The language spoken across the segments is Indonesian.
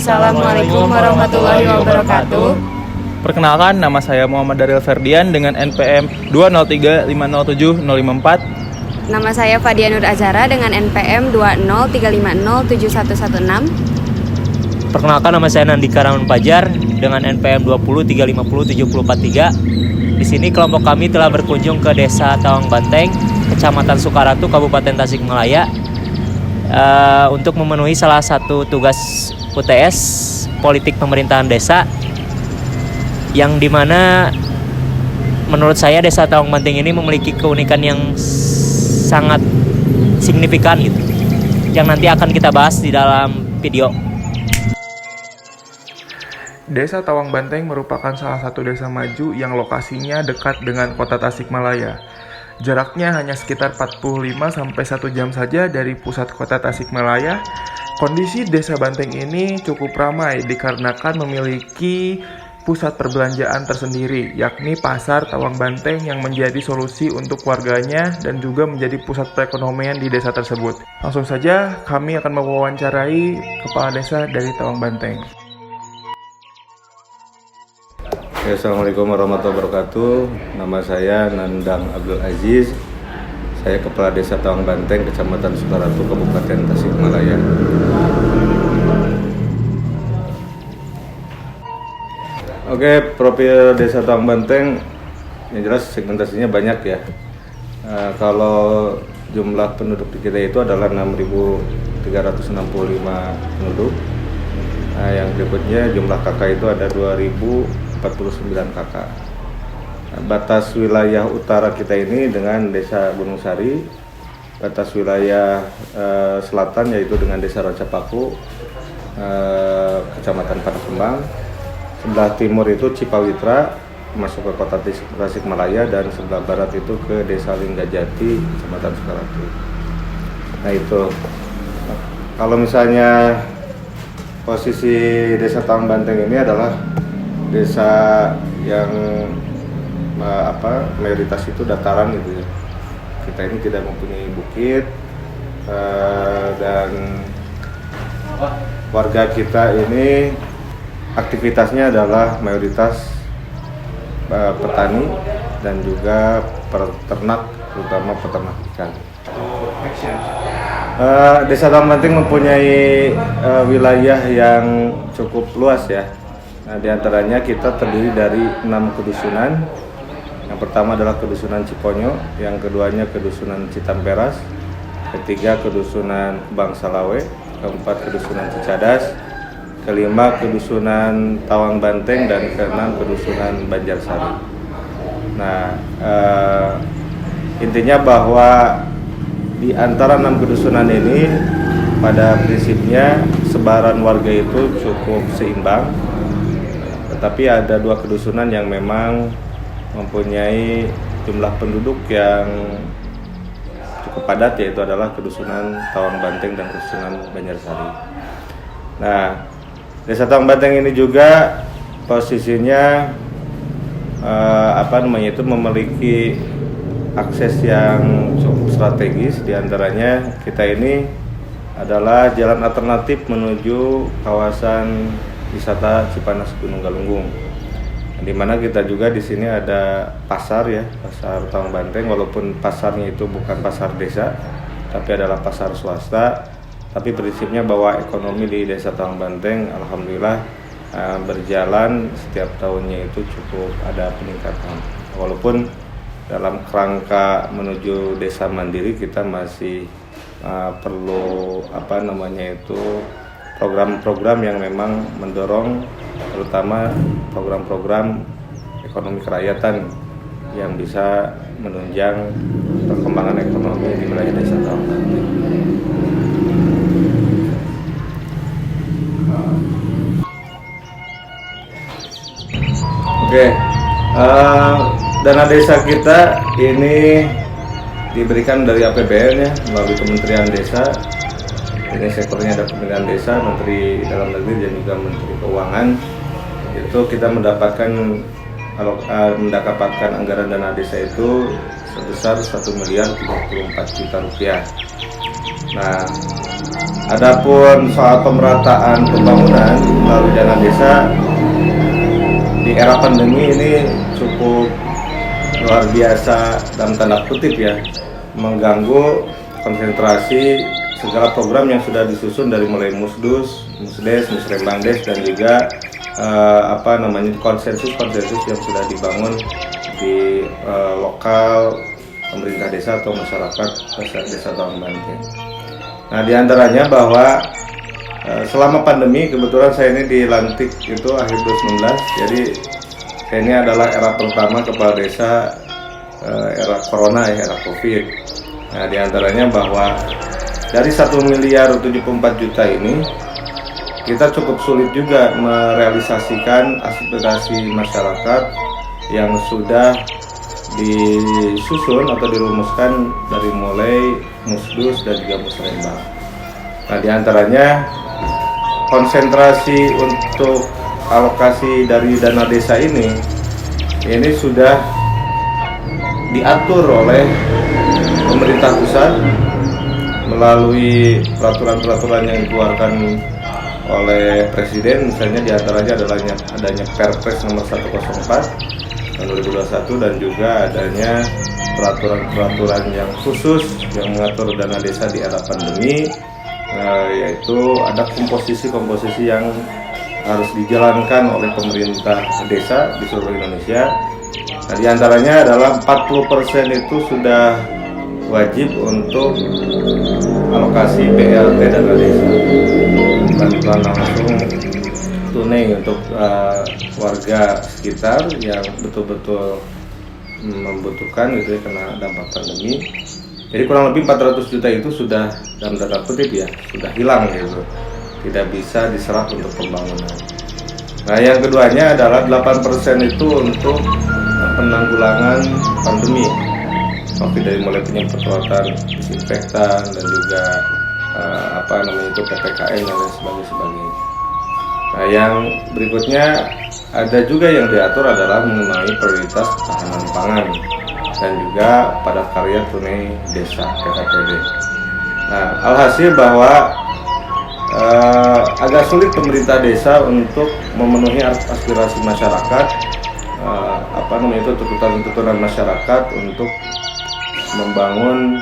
Assalamualaikum warahmatullahi wabarakatuh. Perkenalkan, nama saya Muhammad Daryl Ferdian dengan NPM 203507054. Nama saya Fadia Nur Azhara dengan NPM 203507116. Perkenalkan, nama saya Nandika Rahman Fajar dengan NPM 203507043. Di sini kelompok kami telah berkunjung ke Desa Tawang Banteng, Kecamatan Sukaratu, Kabupaten Tasikmalaya, untuk memenuhi salah satu tugas UTS politik pemerintahan desa, yang dimana menurut saya Desa Tawang Banteng ini memiliki keunikan yang sangat signifikan gitu, yang nanti akan kita bahas di dalam video. Desa Tawang Banteng merupakan salah satu desa maju yang lokasinya dekat dengan kota Tasikmalaya. Jaraknya hanya sekitar 45 sampai 1 jam saja dari pusat kota Tasikmalaya. Kondisi Desa Banteng ini cukup ramai dikarenakan memiliki pusat perbelanjaan tersendiri, yakni Pasar Tawang Banteng yang menjadi solusi untuk warganya dan juga menjadi pusat perekonomian di desa tersebut. Langsung saja kami akan mewawancarai kepala desa dari Tawang Banteng. Assalamualaikum warahmatullahi wabarakatuh. Nama saya Nandang Abdul Aziz. Saya Kepala Desa Tawang Banteng, Kecamatan Sukaratu, Kabupaten Tasikmalaya. Oke, profil Desa Tawang Banteng yang jelas segmentasinya banyak ya. Kalau jumlah penduduk di kita itu adalah 6.365 penduduk. Yang berikutnya jumlah kakak itu ada 2.049 kakak. Batas wilayah utara kita ini dengan Desa Gunung Sari, batas wilayah selatan yaitu dengan Desa Racapaku, Kecamatan Padakembang. Sebelah timur itu Cipawitra masuk ke kota Tasikmalaya, dan sebelah barat itu ke Desa Linggajati, Kecamatan Sukaratu. Nah itu, kalau misalnya posisi Desa Tawang Banteng ini adalah desa yang mayoritas itu dataran gitu ya. Kita ini tidak mempunyai bukit, dan warga kita ini aktivitasnya adalah mayoritas petani dan juga peternak, terutama peternak ikan. Desa Tawang Banteng mempunyai wilayah yang cukup luas ya. Nah, di antaranya kita terdiri dari 6 kedusunan. Yang pertama adalah kedusunan Ciponyo, yang keduanya kedusunan Citamperas, ketiga kedusunan Bangsalawe, keempat kedusunan Cicadas, kelima kedusunan Tawang Banteng, dan keenam kedusunan Banjarsari. Nah, intinya bahwa di antara 6 kedusunan ini pada prinsipnya sebaran warga itu cukup seimbang, tetapi ada 2 kedusunan yang memang mempunyai jumlah penduduk yang cukup padat, yaitu adalah kedusunan Tawang Banteng dan kedusunan Banjarsari. Nah, Desa Tawang Banteng ini juga posisinya memiliki akses yang cukup strategis. Di antaranya kita ini adalah jalan alternatif menuju kawasan wisata Cipanas Gunung Galunggung, di mana kita juga di sini ada pasar ya, Pasar Tawang Banteng, walaupun pasarnya itu bukan pasar desa tapi adalah pasar swasta. Tapi prinsipnya bahwa ekonomi di Desa Tawang Banteng alhamdulillah berjalan setiap tahunnya itu cukup ada peningkatan. Walaupun dalam kerangka menuju desa mandiri kita masih perlu program-program yang memang mendorong, terutama program-program ekonomi kerakyatan yang bisa menunjang perkembangan ekonomi di wilayah Desa Tawang Banteng. Oke, dana desa kita ini diberikan dari APBN ya, melalui Kementerian Desa. Ini sektornya ada Kementerian Desa, Menteri Dalam Negeri, dan juga Menteri Keuangan. Itu kita mendapatkan anggaran dana desa itu sebesar 1.034 miliar rupiah. Nah, Adapun soal pemerataan pembangunan melalui dana desa di era pandemi ini cukup luar biasa dalam tanda kutip ya, mengganggu konsentrasi segala program yang sudah disusun dari mulai Musdus, Musdes, Musrembangdes dan juga konsensus yang sudah dibangun di lokal pemerintah desa atau masyarakat desa Tawang Banteng. Nah, diantaranya bahwa selama pandemi kebetulan saya ini dilantik itu akhir 2019, jadi ini adalah era pertama kepala desa era corona ya, era COVID. Nah, diantaranya bahwa dari 1.074.000.000 ini kita cukup sulit juga merealisasikan aspirasi masyarakat yang sudah disusun atau dirumuskan dari mulai Musdus dan juga Musrembang. Nah, diantaranya konsentrasi untuk alokasi dari dana desa ini sudah diatur oleh pemerintah pusat melalui peraturan-peraturan yang dikeluarkan oleh Presiden, misalnya diantaranya adalah adanya Perpres nomor 104 tahun 2021 dan juga adanya peraturan-peraturan yang khusus yang mengatur dana desa di era pandemi, yaitu ada komposisi-komposisi yang harus dijalankan oleh pemerintah desa di seluruh Indonesia. Nah, diantaranya adalah 40% itu sudah wajib untuk alokasi BLT dana desa, bantuan langsung tunai untuk warga sekitar yang betul-betul membutuhkan gitu ya, kena dampak pandemi. Jadi kurang lebih 400 juta itu sudah dalam tanda kutip ya, sudah hilang gitu, tidak bisa diserap untuk pembangunan. Nah, yang keduanya adalah 8% itu untuk penanggulangan pandemi COVID, dari mulai penyemprotan disinfektan dan juga PPKM dan lain sebagainya. Nah, yang berikutnya ada juga yang diatur adalah mengenai prioritas ketahanan pangan dan juga padat karya tunai desa PKTD. Nah, alhasil bahwa agak sulit pemerintah desa untuk memenuhi aspirasi masyarakat, tuntutan masyarakat untuk membangun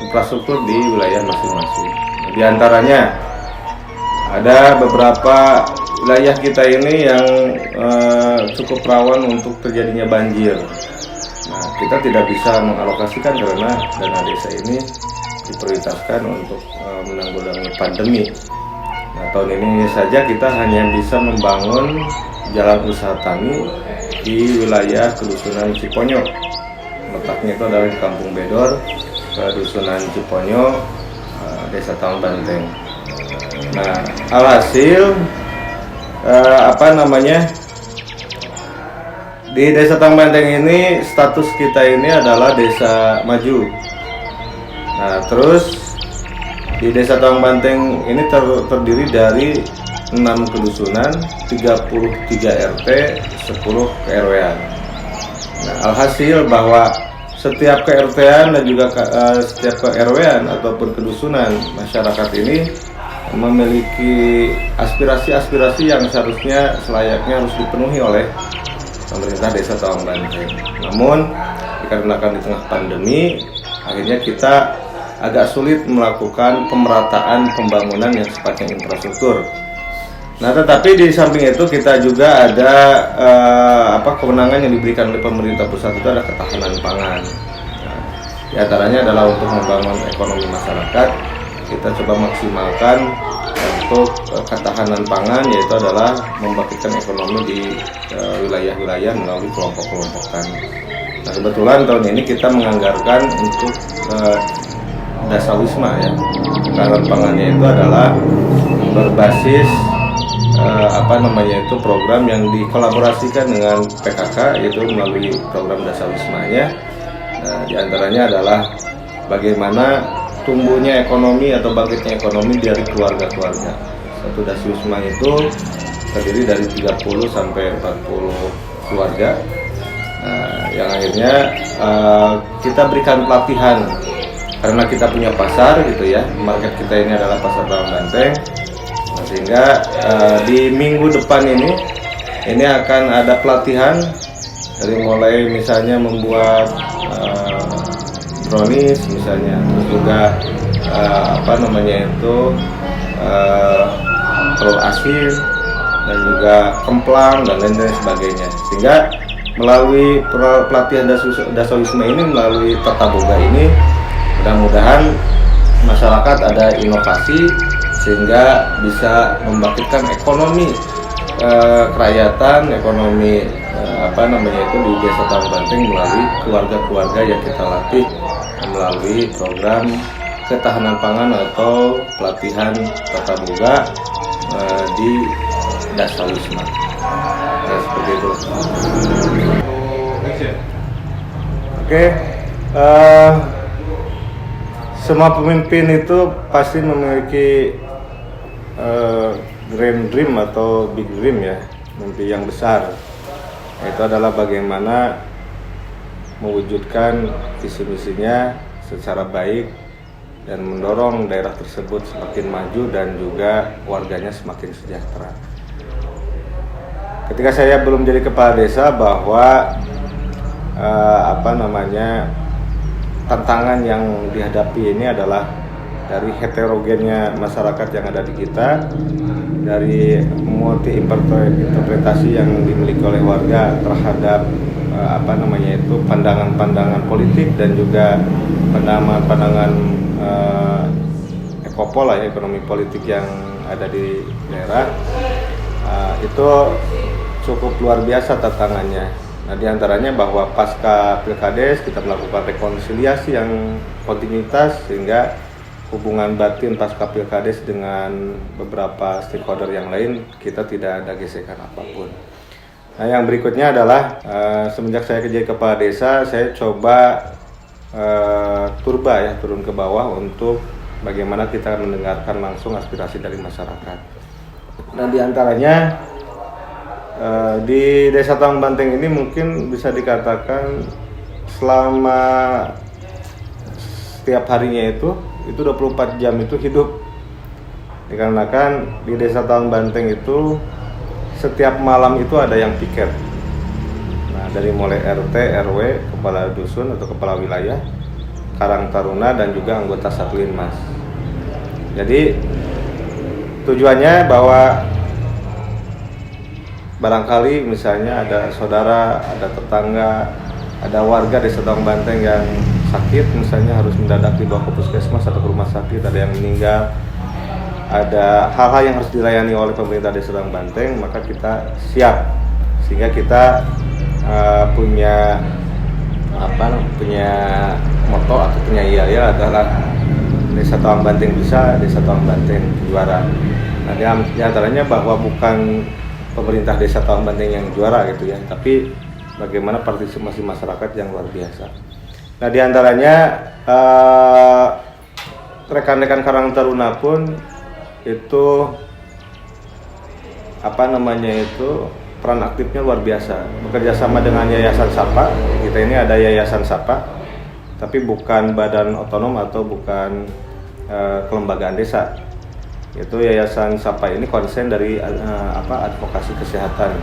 infrastruktur di wilayah masing-masing. Di antaranya ada beberapa wilayah kita ini yang cukup rawan untuk terjadinya banjir. Nah, kita tidak bisa mengalokasikan karena dana desa ini diprioritaskan untuk menanggulangi pandemi. Nah, tahun ini saja kita hanya bisa membangun jalan usaha tani di wilayah Kedusunan Ciponyo. Letaknya itu adalah di Kampung Bedor, Kedusunan Ciponyo, Desa Tawang Banteng. Nah, alhasil di Desa Tawang Banteng ini status kita ini adalah desa maju. Nah, terus di Desa Tawang Banteng ini terdiri dari 6 kedusunan, 33 RT, 10 KRW-an. Nah, alhasil bahwa setiap KRT-an dan juga setiap KRW-an ataupun kedusunan masyarakat ini memiliki aspirasi-aspirasi yang selayaknya harus dipenuhi oleh pemerintah Desa Tawang Banteng. Namun dikarenakan di tengah pandemi, akhirnya kita agak sulit melakukan pemerataan pembangunan yang sifatnya infrastruktur. Nah, tetapi di samping itu kita juga ada kewenangan yang diberikan oleh pemerintah pusat, itu ada ketahanan pangan. Nah, di antaranya adalah untuk membangun ekonomi masyarakat. Kita coba maksimalkan untuk ketahanan pangan, yaitu adalah membangkitkan ekonomi di wilayah-wilayah melalui kelompok-kelompok tani. Nah, kebetulan tahun ini kita menganggarkan untuk dasawisma ya. Ketahanan pangannya itu adalah berbasis program yang dikolaborasikan dengan PKK, yaitu melalui program dasawismanya. Nah, di antaranya adalah bagaimana tumbuhnya ekonomi atau bangkitnya ekonomi dari keluarga-keluarga. Satu dasawisma itu terdiri dari 30 sampai 40 keluarga. Nah, yang akhirnya kita berikan pelatihan karena kita punya pasar gitu ya, market kita ini adalah pasar Tawang Banteng. Nah, sehingga di minggu depan ini akan ada pelatihan dari mulai misalnya membuat brownies misalnya, terus juga telur asin dan juga kemplang dan lain-lain sebagainya. Sehingga melalui pelatihan dasawisma ini, melalui tata boga ini, mudah-mudahan masyarakat ada inovasi sehingga bisa membangkitkan ekonomi kerakyatan, ekonomi di Desa Tawang Banteng melalui keluarga-keluarga yang kita latih melalui program ketahanan pangan atau pelatihan tata boga di dasawisma. Ya, seperti itu. Oke, semua pemimpin itu pasti memiliki grand dream atau big dream ya, mimpi yang besar. Itu adalah bagaimana mewujudkan visi misinya secara baik dan mendorong daerah tersebut semakin maju dan juga warganya semakin sejahtera. Ketika saya belum jadi kepala desa, bahwa tantangan yang dihadapi ini adalah dari heterogennya masyarakat yang ada di kita, dari multi interpretasi yang dimiliki oleh warga terhadap pandangan-pandangan politik dan juga pandangan-pandangan ekonomi politik yang ada di daerah. Itu cukup luar biasa tantangannya. Nah, diantaranya bahwa pasca Pilkades kita melakukan rekonsiliasi yang kontinuitas, sehingga hubungan batin pasca Pilkades dengan beberapa stakeholder yang lain kita tidak ada gesekan apapun. Nah, yang berikutnya adalah semenjak saya jadi kepala desa, saya coba turun ke bawah untuk bagaimana kita mendengarkan langsung aspirasi dari masyarakat. Nah, diantaranya di Desa Tawang Banteng ini mungkin bisa dikatakan selama setiap harinya itu 24 jam itu hidup, dikarenakan di Desa Tawang Banteng itu setiap malam itu ada yang piket. Nah, dari mulai RT, RW, kepala dusun atau kepala wilayah, Karang Taruna, dan juga anggota Satlinmas. Jadi tujuannya bahwa barangkali misalnya ada saudara, ada tetangga, ada warga Desa Tawang Banteng yang sakit, misalnya harus mendadak dibawa ke puskesmas atau ke rumah sakit, ada yang meninggal, ada hal-hal yang harus dilayani oleh pemerintah Desa Tawang Banteng, maka kita siap. Sehingga kita punya moto atau punya iya adalah Desa Tawang Banteng bisa, Desa Tawang Banteng juara. Nah, di antaranya bahwa bukan pemerintah Desa Tawang Banteng yang juara gitu ya, tapi bagaimana partisipasi masyarakat yang luar biasa. Nah, di antaranya rekan-rekan Karang Taruna pun itu peran aktifnya luar biasa. Bekerja sama dengan Yayasan Sapa. Kita ini ada Yayasan Sapa, tapi bukan badan otonom atau bukan kelembagaan desa. Itu Yayasan Sapa ini konsen dari advokasi kesehatan.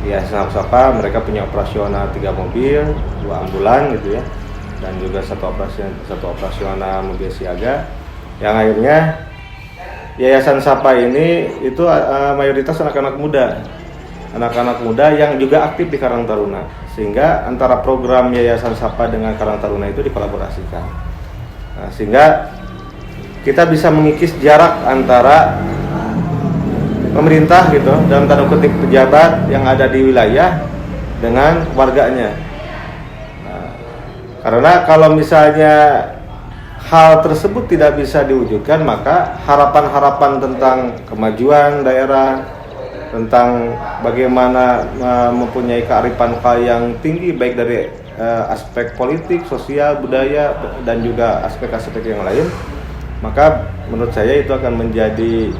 Yayasan Sapa mereka punya operasional 3 mobil, 2 ambulan gitu ya, dan juga satu operasional mobil siaga. Yang akhirnya Yayasan Sapa ini itu mayoritas anak-anak muda yang juga aktif di Karang Taruna, sehingga antara program Yayasan Sapa dengan Karang Taruna itu dikolaborasikan. Nah, sehingga kita bisa mengikis jarak antara pemerintah gitu, dalam tanda kutip pejabat yang ada di wilayah dengan warganya. Nah, karena kalau misalnya hal tersebut tidak bisa diwujudkan, maka harapan-harapan tentang kemajuan daerah, tentang bagaimana mempunyai kearifan lokal yang tinggi, baik dari aspek politik, sosial, budaya, dan juga aspek-aspek yang lain, maka menurut saya itu akan menjadi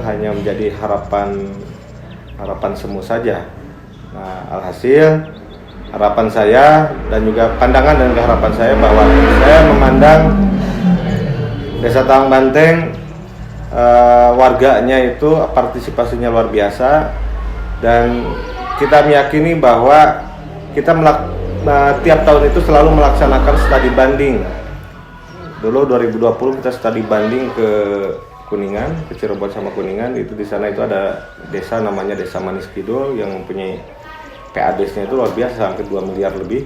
hanya menjadi harapan semu saja. Nah, alhasil harapan saya dan juga pandangan dan harapan saya bahwa saya memandang Desa Tawang Banteng warganya itu partisipasinya luar biasa, dan kita meyakini bahwa kita tiap tahun itu selalu melaksanakan studi banding. Dulu 2020 kita studi banding ke Kuningan, ke Cirebon sama Kuningan. Itu di sana itu ada desa namanya Desa Manis Kidul yang mempunyai PADS-nya itu luar biasa, hampir 2 miliar lebih.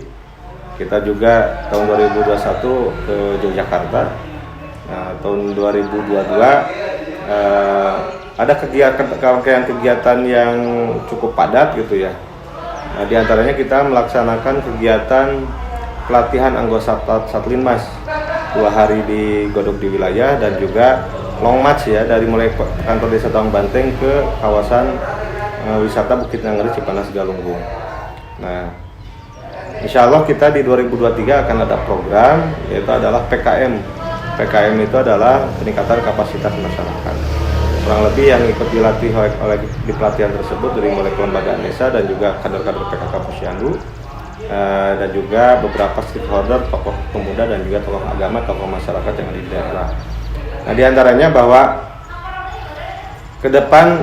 Kita juga tahun 2021 ke Yogyakarta. Nah, tahun 2022 ada kegiatan yang cukup padat gitu ya. Nah, di antaranya kita melaksanakan kegiatan pelatihan anggota Satlinmas 2 hari di Godok di wilayah, dan juga long march ya, dari mulai kantor Desa Tawang Banteng ke kawasan wisata Bukit Nangri Cipanas Galunggung. Nah, insya Allah kita di 2023 akan ada program, yaitu adalah PKM. PKM itu adalah peningkatan kapasitas masyarakat. Kurang lebih yang ikut dilatih oleh di pelatihan tersebut dari mulai kelembagaan desa dan juga kader-kader PKK Posyandu, dan juga beberapa stakeholder, tokoh pemuda dan juga tokoh agama, tokoh masyarakat yang ada di daerah. Nah, diantaranya bahwa ke depan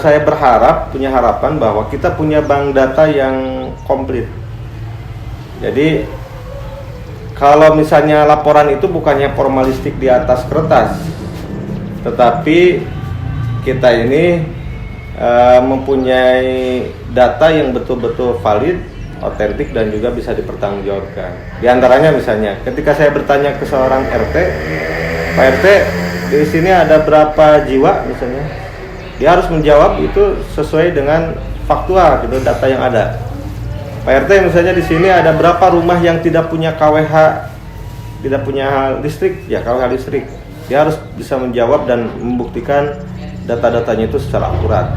saya punya harapan bahwa kita punya bank data yang komplit. Jadi kalau misalnya laporan itu bukannya formalistik di atas kertas, tetapi kita ini mempunyai data yang betul-betul valid, otentik, dan juga bisa dipertanggungjawabkan. Di antaranya misalnya ketika saya bertanya ke seorang RT, Pak RT, di sini ada berapa jiwa misalnya, dia harus menjawab itu sesuai dengan faktual gitu, data yang ada. Pak RT misalnya di sini ada berapa rumah yang tidak punya KWH, tidak punya listrik, ya KWH listrik. Dia harus bisa menjawab dan membuktikan data-datanya itu secara akurat.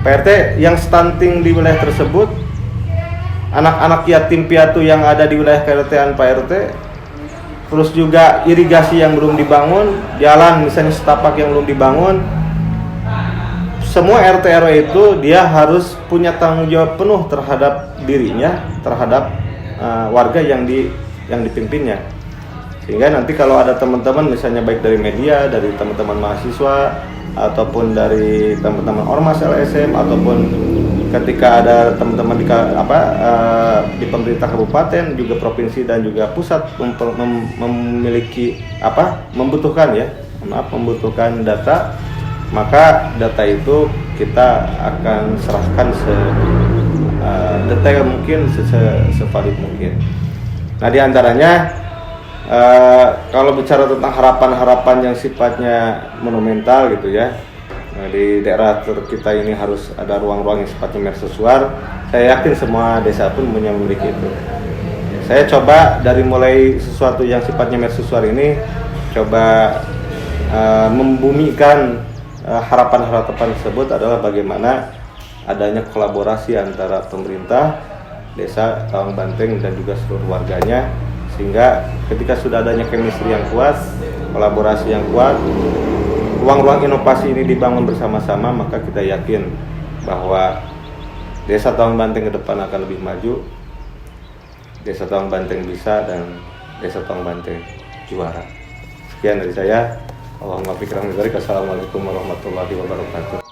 Pak RT yang stunting di wilayah tersebut, anak-anak yatim piatu yang ada di wilayah KRT-an Pak RT, terus juga irigasi yang belum dibangun, jalan misalnya setapak yang belum dibangun. Semua RT RW itu dia harus punya tanggung jawab penuh terhadap dirinya, terhadap warga yang dipimpinnya. Sehingga nanti kalau ada teman-teman misalnya baik dari media, dari teman-teman mahasiswa, ataupun dari teman-teman ormas LSM, ataupun ketika ada teman-teman di pemerintah kabupaten, juga provinsi dan juga pusat membutuhkan data, maka data itu kita akan serahkan sedetail mungkin, sevalid mungkin. Nah, diantaranya kalau bicara tentang harapan-harapan yang sifatnya monumental gitu ya, di daerah kita ini harus ada ruang-ruang yang sifatnya mercusuar. Saya yakin semua desa pun memiliki itu. Saya coba dari mulai sesuatu yang sifatnya mercusuar ini, coba membumikan harapan-harapan tersebut adalah bagaimana adanya kolaborasi antara pemerintah, Desa Tawang Banteng dan juga seluruh warganya, sehingga ketika sudah adanya chemistry yang kuat, kolaborasi yang kuat, ruang-ruang inovasi ini dibangun bersama-sama, maka kita yakin bahwa Desa Tawang Banteng ke depan akan lebih maju. Desa Tawang Banteng bisa, dan Desa Tawang Banteng juara. Sekian dari saya. Assalamualaikum warahmatullahi wabarakatuh.